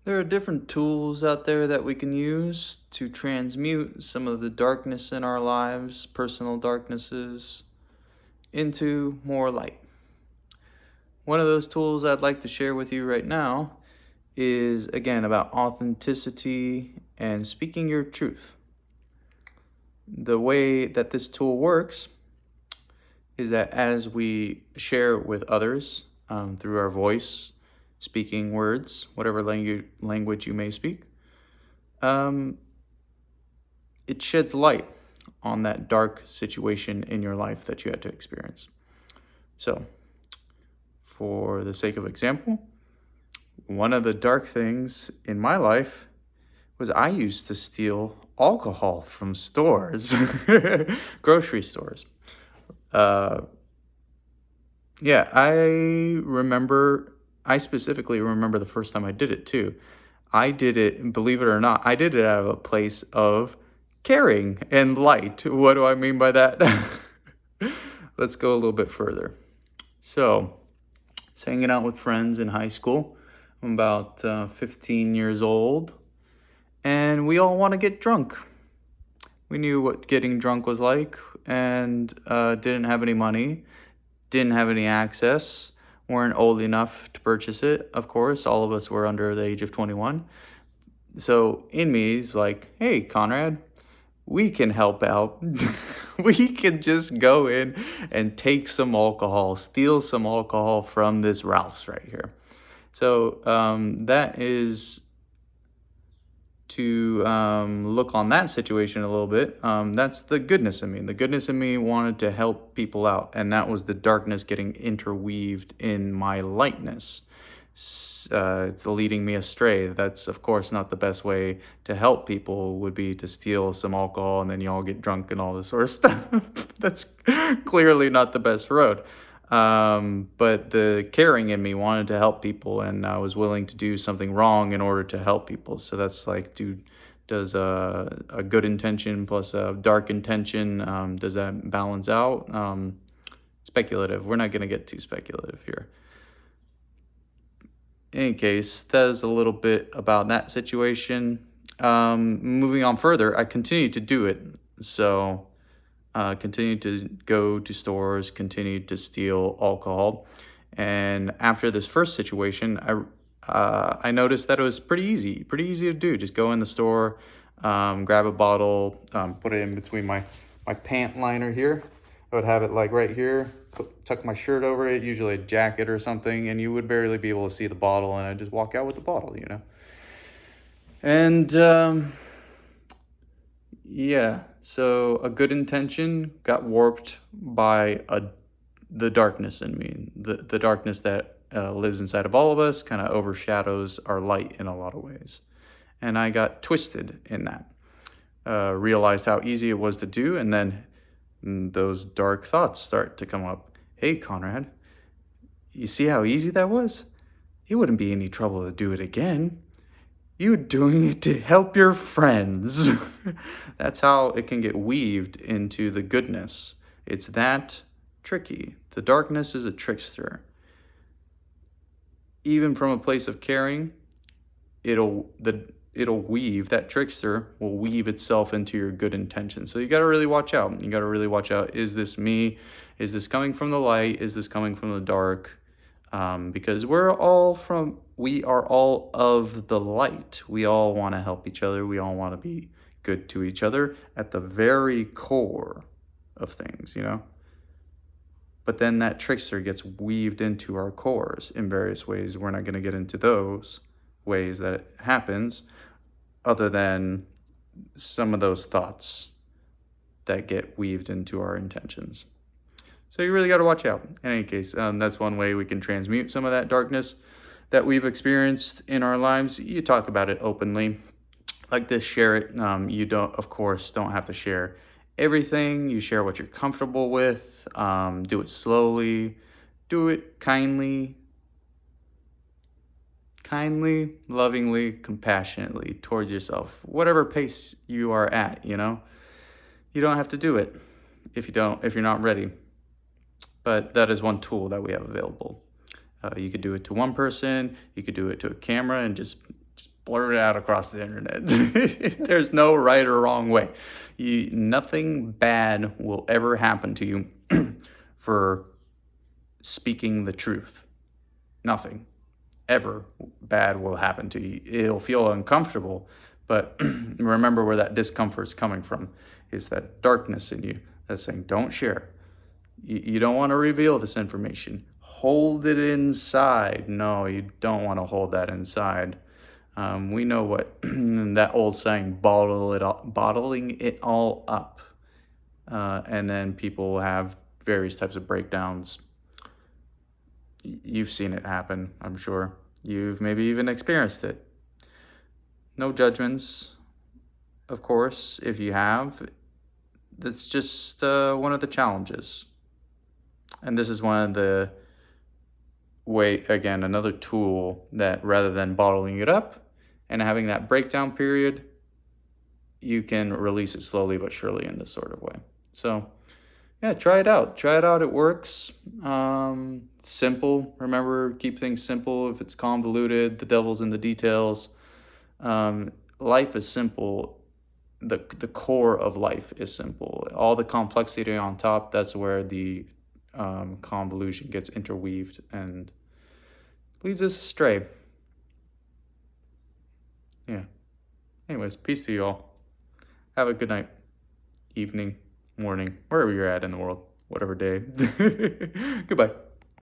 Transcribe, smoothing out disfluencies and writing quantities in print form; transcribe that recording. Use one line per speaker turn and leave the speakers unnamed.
There are different tools out there that we can use to transmute some of the darkness in our lives, personal darknesses, into more light. One of those tools I'd like to share with you right now is again about authenticity and speaking your truth. The way that this tool works is that as we share with others through our voice, speaking words, whatever language you may speak, um, it sheds light on that dark situation in your life that you had to experience. So, for the sake of example, one of the dark things in my life was I used to steal alcohol from stores, grocery stores. Uh, yeah, I specifically remember the first time I did it too. I did it, believe it or not, I did it out of a place of caring and light. What do I mean by that? Let's go a little bit further. So, I was hanging out with friends in high school. I'm about 15 years old, and we all want to get drunk. We knew what getting drunk was like, and didn't have any money, didn't have any access, weren't old enough to purchase it. Of course, all of us were under the age of 21. So in me is like, hey, Conrad, we can help out. We can just go in and take some alcohol, steal some alcohol from this Ralph's right here. So that is to look on that situation a little bit. That's the goodness in me. The goodness in me wanted to help people out, and that was the darkness getting interweaved in my lightness. It's leading me astray. That's of course not the best way to help people. Would be to steal some alcohol and then you all get drunk and all this sort of stuff. That's clearly not the best road. But the caring in me wanted to help people, and I was willing to do something wrong in order to help people. So that's like, dude, does a good intention plus a dark intention, does that balance out? Speculative. We're not going to get too speculative here. In any case, that is a little bit about that situation. Moving on further, I continue to do it. So, continue to go to stores, continue to steal alcohol. And after this first situation, I noticed that it was pretty easy to do. Just go in the store, grab a bottle, put it in between my pant liner here. I would have it like right here, tuck my shirt over it, usually a jacket or something, and you would barely be able to see the bottle, and I'd just walk out with the bottle. And yeah, so a good intention got warped by the darkness in me. The darkness that lives inside of all of us kind of overshadows our light in a lot of ways. And I got twisted in that. Realized how easy it was to do, and then those dark thoughts start to come up. Hey, Conrad, you see how easy that was? It wouldn't be any trouble to do it again. You're doing it to help your friends. That's how it can get weaved into the goodness. It's that tricky. The darkness is a trickster. Even from a place of caring, it'll weave, that trickster will weave itself into your good intention. So you got to really watch out. You got to really watch out. Is this me? Is this coming from the light? Is this coming from the dark? Because we are all of the light. We all want to help each other. We all want to be good to each other at the very core of things. But then that trickster gets weaved into our cores in various ways. We're not going to get into those ways that it happens, other than some of those thoughts that get weaved into our intentions. So you really got to watch out. In any case, that's one way we can transmute some of that darkness that we've experienced in our lives. You talk about it openly, like this. Share it. You don't, of course, don't have to share everything. You share what you're comfortable with. Do it slowly. Do it kindly, lovingly, compassionately towards yourself. Whatever pace you are at. You don't have to do it if you're not ready. But that is one tool that we have available. You could do it to one person. You could do it to a camera and just blurt it out across the internet. There's no right or wrong way. Nothing bad will ever happen to you for speaking the truth. Nothing ever bad will happen to you. It'll feel uncomfortable, but remember where that discomfort is coming from. Is that darkness in you that's saying, don't share. You don't want to reveal this information. Hold it inside. No, you don't want to hold that inside. We know what that old saying, bottling it all up. And then people will have various types of breakdowns. You've seen it happen, I'm sure. You've maybe even experienced it. No judgments, of course, if you have. That's just one of the challenges. And this is one of the again, another tool that rather than bottling it up and having that breakdown period, you can release it slowly but surely in this sort of way. So yeah, try it out. Try it out. It works. Simple. Remember, keep things simple. If it's convoluted, the devil's in the details. Life is simple. The core of life is simple. All the complexity on top, that's where the convolution gets interweaved and leads us astray. Yeah. Anyways, peace to you all. Have a good night, evening, morning, wherever you're at in the world, whatever day. Goodbye.